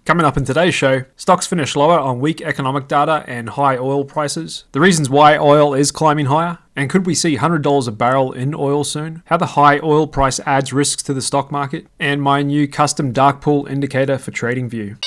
Coming up in today's show, stocks finish lower on weak economic data and high oil prices, the reasons why oil is climbing higher, and could we see $100 a barrel in oil soon, how the high oil price adds risks to the stock market, and my new custom dark pool indicator for TradingView.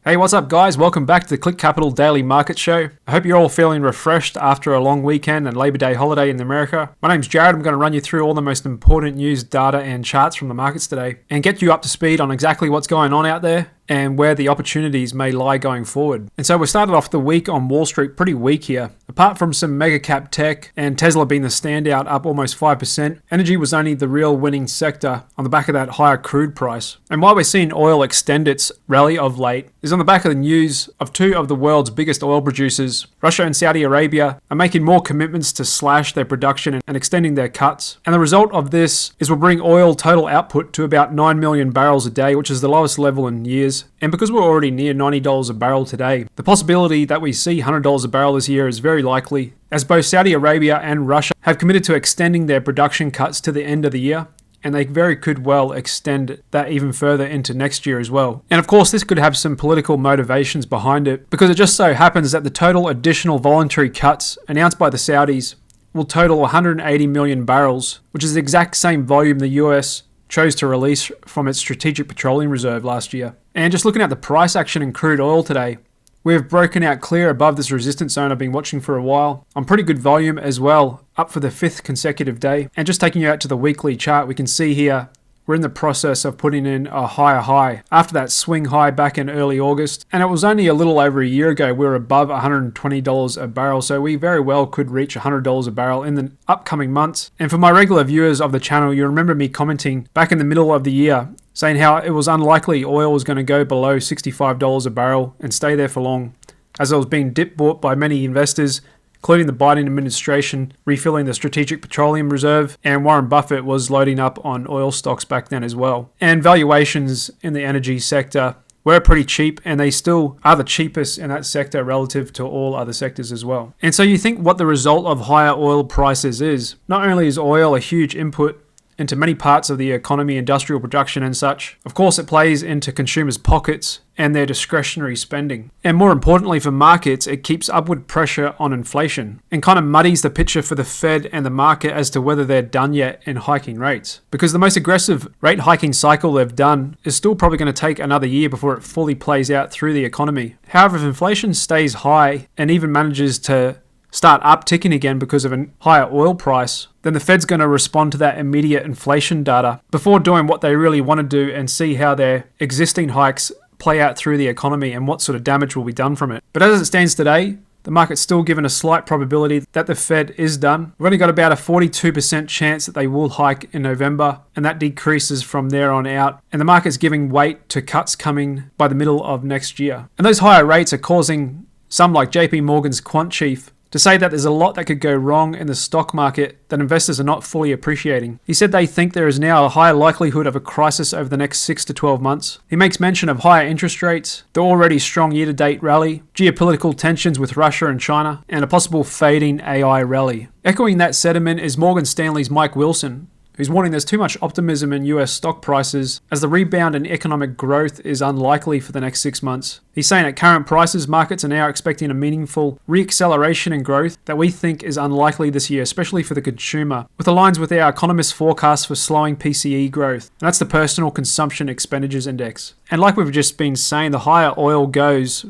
Hey, what's up guys? Welcome back to the Click Capital Daily Market Show. I hope you're all feeling refreshed after a long weekend and Labor Day holiday in America. My name's Jared. I'm going to run you through all the most important news, data and charts from the markets today and get you up to speed on exactly what's going on out there and where the opportunities may lie going forward. And so we started off the week on Wall Street pretty weak here. Apart from some mega cap tech and Tesla being the standout up almost 5%, energy was only the real winning sector on the back of that higher crude price. And while we're seeing oil extend its rally of late, is on the back of the news of two of the world's biggest oil producers, Russia and Saudi Arabia, are making more commitments to slash their production and extending their cuts. And the result of this is we'll bring oil total output to about 9 million barrels a day, which is the lowest level in years. And because we're already near $90 a barrel today, the possibility that we see $100 a barrel this year is very likely, as both Saudi Arabia and Russia have committed to extending their production cuts to the end of the year, and they very could well extend that even further into next year as well. And of course, this could have some political motivations behind it, because it just so happens that the total additional voluntary cuts announced by the Saudis will total 180 million barrels, which is the exact same volume the US chose to release from its Strategic Petroleum Reserve last year. And just looking at the price action in crude oil today, we've broken out clear above this resistance zone I've been watching for a while, on pretty good volume as well, up for the 5th consecutive day. And just taking you out to the weekly chart, we can see here we're in the process of putting in a higher high after that swing high back in early August. And it was only a little over a year ago we were above $120 a barrel, so we very well could reach $100 a barrel in the upcoming months. And for my regular viewers of the channel, you remember me commenting back in the middle of the year saying how it was unlikely oil was going to go below $65 a barrel and stay there for long, as it was being dip bought by many investors, including the Biden administration refilling the Strategic Petroleum Reserve, and Warren Buffett was loading up on oil stocks back then as well. And valuations in the energy sector were pretty cheap, and they still are the cheapest in that sector relative to all other sectors as well. And so you think what the result of higher oil prices is. Not only is oil a huge input into many parts of the economy, industrial production and such, of course it plays into consumers' pockets and their discretionary spending. And more importantly for markets, it keeps upward pressure on inflation and kind of muddies the picture for the Fed and the market as to whether they're done yet in hiking rates. Because the most aggressive rate hiking cycle they've done is still probably going to take another year before it fully plays out through the economy. However, if inflation stays high and even manages to start upticking again because of a higher oil price, then the Fed's going to respond to that immediate inflation data before doing what they really want to do and see how their existing hikes play out through the economy and what sort of damage will be done from it. But as it stands today, the market's still given a slight probability that the Fed is done. We've only got about a 42% chance that they will hike in November, and that decreases from there on out. And the market's giving weight to cuts coming by the middle of next year. And those higher rates are causing some like JP Morgan's quant chief to say that there's a lot that could go wrong in the stock market that investors are not fully appreciating. He said they think there is now a higher likelihood of a crisis over the next 6 to 12 months. He makes mention of higher interest rates, the already strong year-to-date rally, geopolitical tensions with Russia and China, and a possible fading AI rally. Echoing that sentiment is Morgan Stanley's Mike Wilson, who's warning there's too much optimism in US stock prices as the rebound in economic growth is unlikely for the next 6 months. He's saying at current prices, markets are now expecting a meaningful re-acceleration in growth that we think is unlikely this year, especially for the consumer, with aligns with our economists' forecast for slowing PCE growth. And that's the Personal Consumption Expenditures Index. And like we've just been saying, the higher oil goes,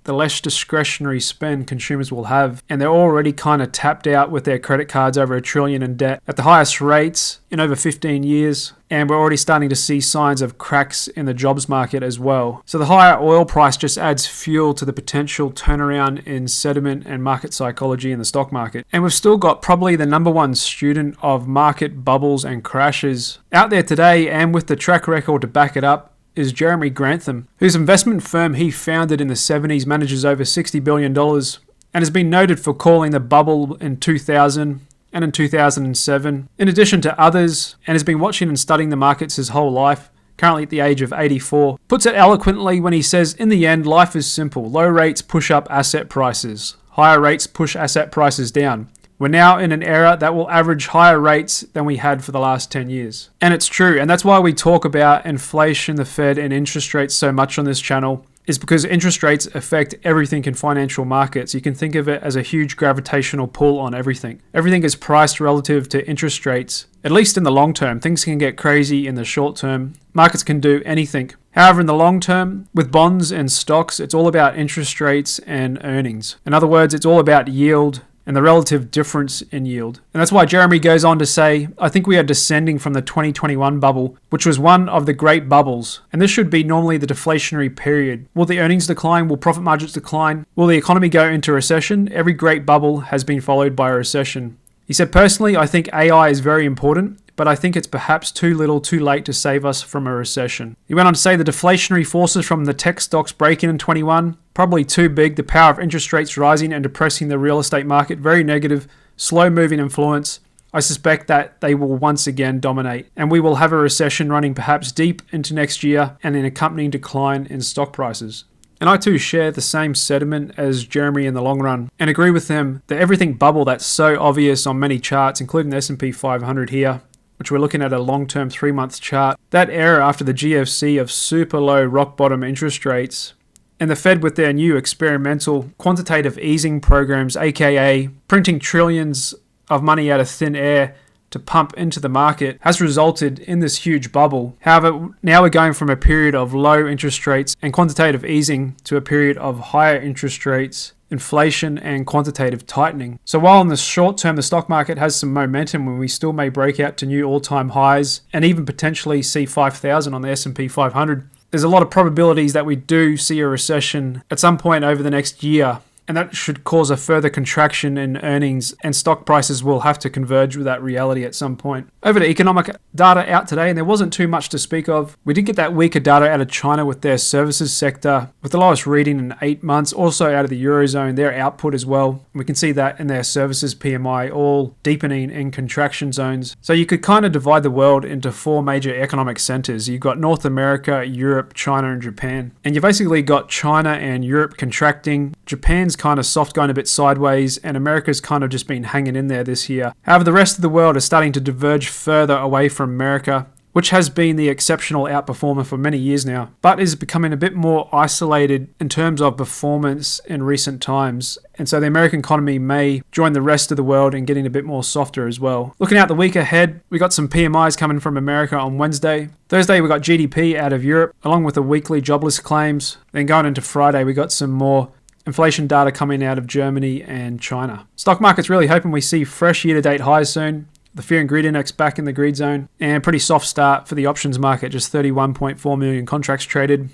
the less discretionary spend consumers will have, and they're already kind of tapped out with their credit cards over $1 trillion in debt at the highest rates in over 15 years, and we're already starting to see signs of cracks in the jobs market as well. So the higher oil price just adds fuel to the potential turnaround in sentiment and market psychology in the stock market. And we've still got probably the number one student of market bubbles and crashes out there today, and with the track record to back it up, is Jeremy Grantham, whose investment firm he founded in the 70s manages over $60 billion and has been noted for calling the bubble in 2000 and in 2007, in addition to others, and has been watching and studying the markets his whole life, currently at the age of 84. Puts it eloquently when he says, in the end, life is simple. Low rates push up asset prices. Higher rates push asset prices down. We're now in an era that will average higher rates than we had for the last 10 years. And it's true, and that's why we talk about inflation, the Fed, and interest rates so much on this channel, is because interest rates affect everything in financial markets. You can think of it as a huge gravitational pull on everything. Everything is priced relative to interest rates, at least in the long term. Things can get crazy in the short term. Markets can do anything. However, in the long term, with bonds and stocks, it's all about interest rates and earnings. In other words, it's all about yield and the relative difference in yield. And that's why Jeremy goes on to say, I think we are descending from the 2021 bubble, which was one of the great bubbles. And this should be normally the deflationary period. Will the earnings decline? Will profit margins decline? Will the economy go into recession? Every great bubble has been followed by a recession. He said, personally, I think AI is very important, but I think it's perhaps too little too late to save us from a recession. He went on to say the deflationary forces from the tech stocks break-in 21, probably too big, the power of interest rates rising and depressing the real estate market, very negative, slow-moving influence. I suspect that they will once again dominate, and we will have a recession running perhaps deep into next year and an accompanying decline in stock prices. And I too share the same sentiment as Jeremy in the long run and agree with him that everything bubble that's so obvious on many charts, including the S&P 500 here, which we're looking at a long-term 3-month chart, that era after the GFC of super low rock bottom interest rates and the Fed with their new experimental quantitative easing programs, aka printing trillions of money out of thin air to pump into the market, has resulted in this huge bubble. However, now we're going from a period of low interest rates and quantitative easing to a period of higher interest rates, inflation, and quantitative tightening. So while in the short term the stock market has some momentum when we still may break out to new all-time highs and even potentially see 5,000 on the S&P 500, there's a lot of probabilities that we do see a recession at some point over the next year. And that should cause a further contraction in earnings, and stock prices will have to converge with that reality at some point. Over to economic data out today, and there wasn't too much to speak of. We did get that weaker data out of China with their services sector, with the lowest reading in 8 months. Also out of the Eurozone, their output as well. We can see that in their services PMI, all deepening in contraction zones. So you could kind of divide the world into 4 major economic centers. You've got North America, Europe, China, and Japan. And you basically got China and Europe contracting. Japan's kind of soft, going a bit sideways, and America's kind of just been hanging in there this year. However, the rest of the world is starting to diverge further away from America, which has been the exceptional outperformer for many years now, but is becoming a bit more isolated in terms of performance in recent times. And so the American economy may join the rest of the world in getting a bit more softer as well. Looking out the week ahead, we got some PMIs coming from America on Wednesday. Thursday, we got GDP out of Europe, along with the weekly jobless claims. Then going into Friday, we got some more inflation data coming out of Germany and China. Stock market's really hoping we see fresh year-to-date highs soon. The fear and greed index back in the greed zone, and pretty soft start for the options market, just 31.4 million contracts traded.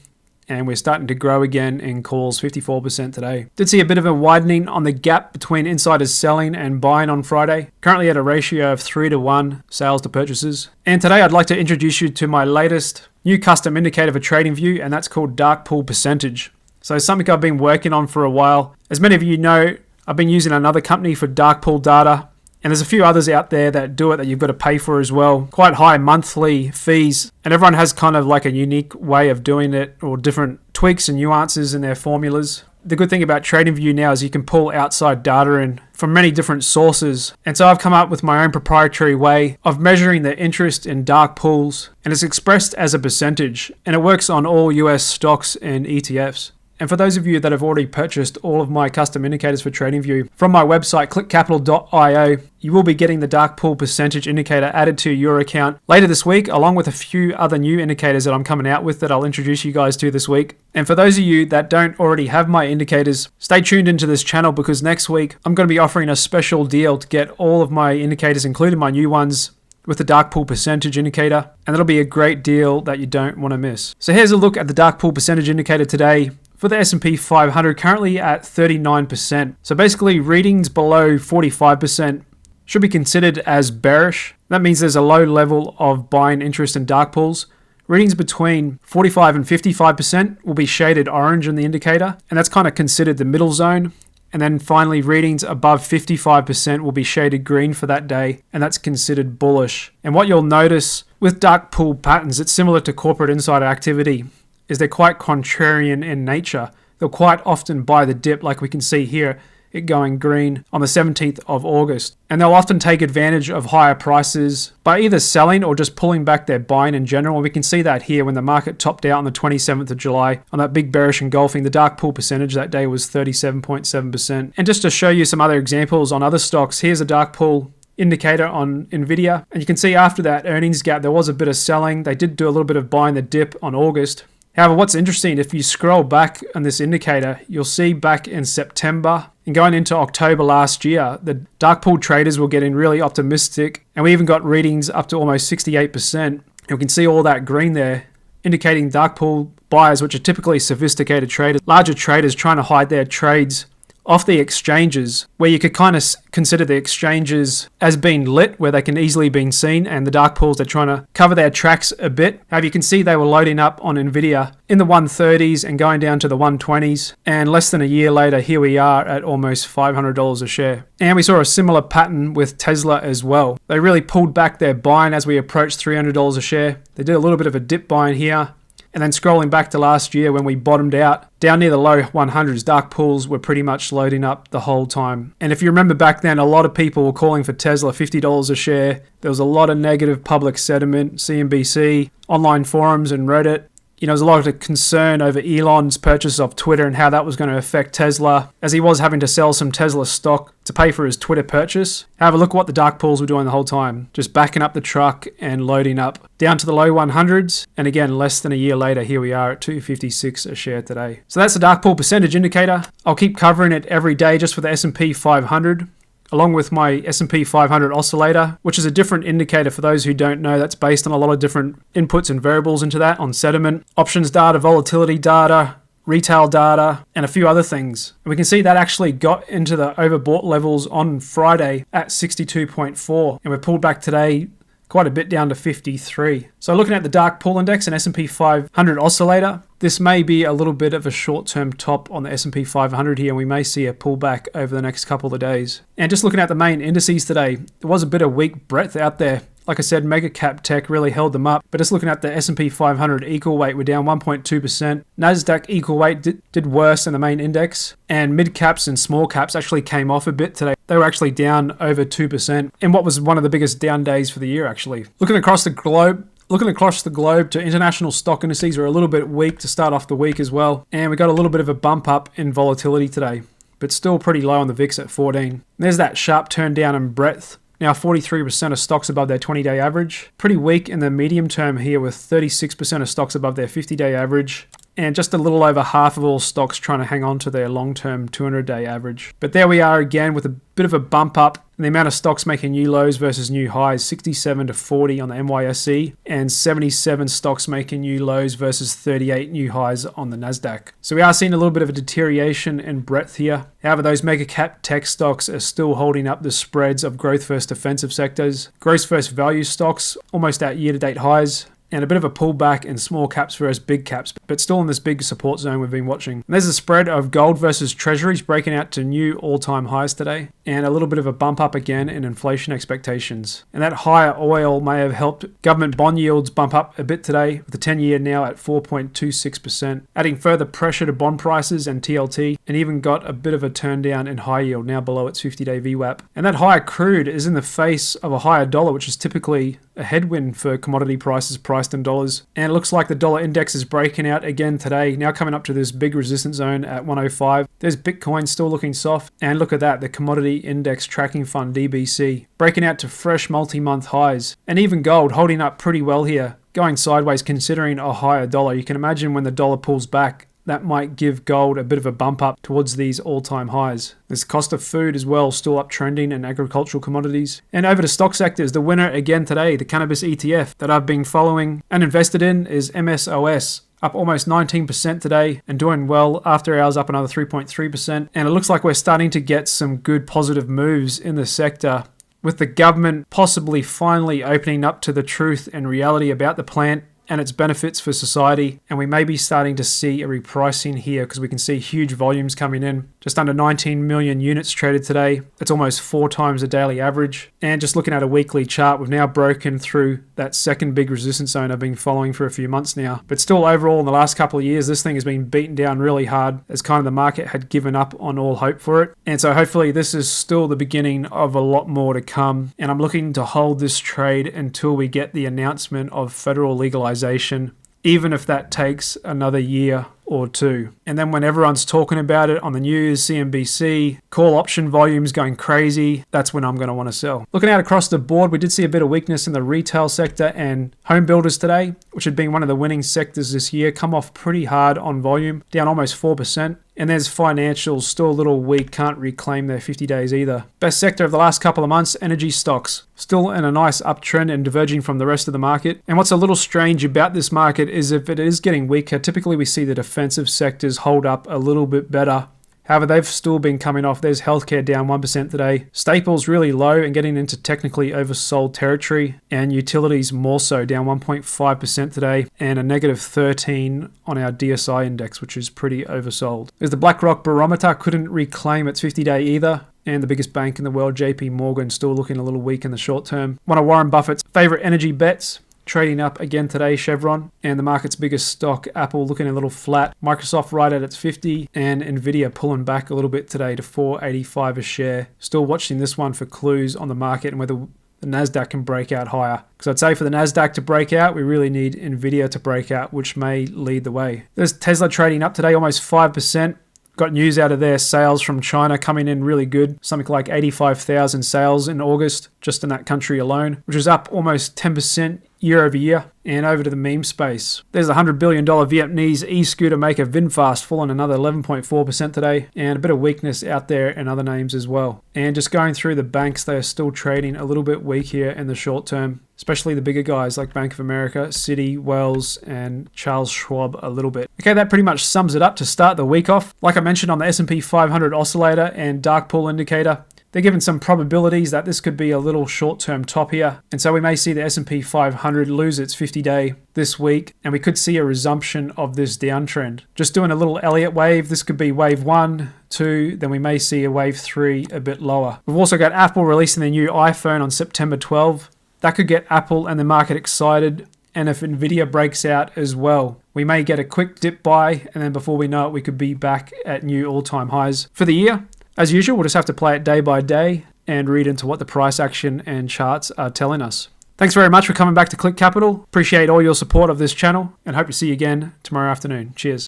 And we're starting to grow again in calls, 54% today. Did see a bit of a widening on the gap between insiders selling and buying on Friday. Currently at a ratio of 3-to-1 sales to purchases. And today I'd like to introduce you to my latest new custom indicator for TradingView, and that's called Dark Pool Percentage. So something I've been working on for a while. As many of you know, I've been using another company for dark pool data, and there's a few others out there that do it that you've got to pay for as well. Quite high monthly fees, and everyone has kind of like a unique way of doing it, or different tweaks and nuances in their formulas. The good thing about TradingView now is you can pull outside data in from many different sources. And so I've come up with my own proprietary way of measuring the interest in dark pools, and it's expressed as a percentage, and it works on all US stocks and ETFs. And for those of you that have already purchased all of my custom indicators for TradingView from my website, clickcapital.io, you will be getting the dark pool percentage indicator added to your account later this week, along with a few other new indicators that I'm coming out with that I'll introduce you guys to this week. And for those of you that don't already have my indicators, stay tuned into this channel, because next week I'm going to be offering a special deal to get all of my indicators, including my new ones, with the dark pool percentage indicator, and that'll be a great deal that you don't want to miss. So here's a look at the dark pool percentage indicator today. For the S&P 500, currently at 39%. So basically readings below 45% should be considered as bearish. That means there's a low level of buying interest in dark pools. Readings between 45 and 55% will be shaded orange in the indicator, and that's kind of considered the middle zone. And then finally, readings above 55% will be shaded green for that day, and that's considered bullish. And what you'll notice with dark pool patterns, it's similar to corporate insider activity, is they're quite contrarian in nature. They'll quite often buy the dip, like we can see here. it going green on the 17th of August. And they'll often take advantage of higher prices by either selling or just pulling back their buying in general. And we can see that here when the market topped out on the 27th of July on that big bearish engulfing. The dark pool percentage that day was 37.7%. And just to show you some other examples on other stocks, here's a dark pool indicator on NVDA. And you can see after that earnings gap, there was a bit of selling. They did do a little bit of buying the dip on August. However, what's interesting, if you scroll back on this indicator, you'll see back in September and going into October last year, the dark pool traders were getting really optimistic. And we even got readings up to almost 68%. And we can see all that green there, indicating dark pool buyers, which are typically sophisticated traders, larger traders trying to hide their trades off the exchanges, where you could kind of consider the exchanges as being lit, where they can easily be seen, and the dark pools, they're trying to cover their tracks a bit. However, you can see they were loading up on NVIDIA in the 130s and going down to the 120s, and less than a year later, here we are at almost $500 a share. And we saw a similar pattern with Tesla as well. They really pulled back their buying as we approached $300 a share. They did a little bit of a dip buying here. And then scrolling back to last year when we bottomed out, down near the low 100s, dark pools were pretty much loading up the whole time. And if you remember back then, a lot of people were calling for Tesla $50 a share. There was a lot of negative public sentiment, CNBC, online forums and Reddit. You know, there's a lot of concern over Elon's purchase of Twitter and how that was going to affect Tesla, as he was having to sell some Tesla stock to pay for his Twitter purchase. Have a look at what the dark pools were doing the whole time, just backing up the truck and loading up down to the low 100s. And again, less than a year later, here we are at $256 a share today. So that's the dark pool percentage indicator. I'll keep covering it every day just for the S&P 500. Along with my S&P 500 oscillator, which is a different indicator for those who don't know. That's based on a lot of different inputs and variables into that, on sentiment, options data, volatility data, retail data, and a few other things. And we can see that actually got into the overbought levels on Friday at 62.4, and we're pulled back today quite a bit down to 53. So looking at the dark pool index and S&P 500 oscillator, this may be a little bit of a short-term top on the S&P 500 here, and we may see a pullback over the next couple of days. And just looking at the main indices today, there was a bit of weak breadth out there. Like I said, mega cap tech really held them up. But just looking at the S&P 500 equal weight, we're down 1.2%. NASDAQ equal weight did worse than the main index. And mid caps and small caps actually came off a bit today. They were actually down over 2% in what was one of the biggest down days for the year, actually. Looking across the globe to international stock indices are a little bit weak to start off the week as well. And we got a little bit of a bump up in volatility today, but still pretty low on the VIX at 14. There's that sharp turn down in breadth. Now 43% of stocks above their 20-day average. Pretty weak in the medium term here, with 36% of stocks above their 50-day average. And just a little over half of all stocks trying to hang on to their long-term 200-day average. But there we are again with a bit of a bump up in the amount of stocks making new lows versus new highs, 67 to 40 on the NYSE, and 77 stocks making new lows versus 38 new highs on the NASDAQ. So we are seeing a little bit of a deterioration in breadth here. However, those mega cap tech stocks are still holding up the spreads of growth versus defensive sectors. Growth versus value stocks almost at year-to-date highs, and a bit of a pullback in small caps versus big caps, but still in this big support zone we've been watching. And there's a spread of gold versus treasuries breaking out to new all-time highs today, and a little bit of a bump up again in inflation expectations. And that higher oil may have helped government bond yields bump up a bit today, with the 10-year now at 4.26%, adding further pressure to bond prices and TLT, and even got a bit of a turn down in high yield, now below its 50-day VWAP. And that higher crude is in the face of a higher dollar, which is typically a headwind for commodity prices priced in dollars. And it looks like the dollar index is breaking out again today, now coming up to this big resistance zone at 105. There's Bitcoin still looking soft. And look at that, the commodity index tracking fund DBC breaking out to fresh multi-month highs. And even gold holding up pretty well here, going sideways considering a higher dollar. You can imagine when the dollar pulls back, that might give gold a bit of a bump up towards these all-time highs. There's cost of food as well, still uptrending in agricultural commodities. And over to stock sectors, the winner again today, the cannabis ETF that I've been following and invested in, is MSOS. Up almost 19% today and doing well. After hours up another 3.3%. And it looks like we're starting to get some good positive moves in the sector, with the government possibly finally opening up to the truth and reality about the plant and its benefits for society. And we may be starting to see a repricing here because we can see huge volumes coming in. Just under 19 million units traded today. It's almost 4 times the daily average. And just looking at a weekly chart, we've now broken through that second big resistance zone I've been following for a few months now. But still, overall, in the last couple of years, this thing has been beaten down really hard as kind of the market had given up on all hope for it. And so hopefully this is still the beginning of a lot more to come. And I'm looking to hold this trade until we get the announcement of federal legalization, even if that takes another year or two. And then when everyone's talking about it on the news, CNBC, call option volumes going crazy, that's when I'm going to want to sell. Looking out across the board, we did see a bit of weakness in the retail sector and home builders today, which had been one of the winning sectors this year, come off pretty hard on volume, down almost 4%. And there's financials, still a little weak, can't reclaim their 50 days either. Best sector of the last couple of months, energy stocks. Still in a nice uptrend and diverging from the rest of the market. And what's a little strange about this market is if it is getting weaker, typically we see the defensive sectors hold up a little bit better. However, they've still been coming off. There's healthcare down 1% today. Staples really low and getting into technically oversold territory. And utilities more so, down 1.5% today. And a negative 13 on our DSI index, which is pretty oversold. There's the BlackRock barometer, couldn't reclaim its 50-day either. And the biggest bank in the world, JP Morgan, still looking a little weak in the short term. One of Warren Buffett's favorite energy bets, trading up again today, Chevron, and the market's biggest stock, Apple, looking a little flat. Microsoft right at its 50, and NVDA pulling back a little bit today to 485 a share. Still watching this one for clues on the market and whether the NASDAQ can break out higher. Because I'd say for the NASDAQ to break out, we really need NVIDIA to break out, which may lead the way. There's Tesla trading up today, almost 5%. Got news out of their sales from China coming in really good. Something like 85,000 sales in August, just in that country alone, which was up almost 10% year over year. And over to the meme space. There's a $100 billion Vietnamese e-scooter maker VinFast falling another 11.4% today. And a bit of weakness out there in other names as well. And just going through the banks, they are still trading a little bit weak here in the short term. Especially the bigger guys like Bank of America, Citi, Wells, and Charles Schwab a little bit. Okay, that pretty much sums it up to start the week off. Like I mentioned on the S&P 500 oscillator and dark pool indicator, they're given some probabilities that this could be a little short-term top here. And so we may see the S&P 500 lose its 50-day this week, and we could see a resumption of this downtrend. Just doing a little Elliott wave. This could be wave 1, 2, then we may see a wave 3 a bit lower. We've also got Apple releasing their new iPhone on September 12. That could get Apple and the market excited. And if NVIDIA breaks out as well, we may get a quick dip buy, and then before we know it, we could be back at new all-time highs. For the year, as usual, we'll just have to play it day by day and read into what the price action and charts are telling us. Thanks very much for coming back to Click Capital. Appreciate all your support of this channel and hope to see you again tomorrow afternoon. Cheers.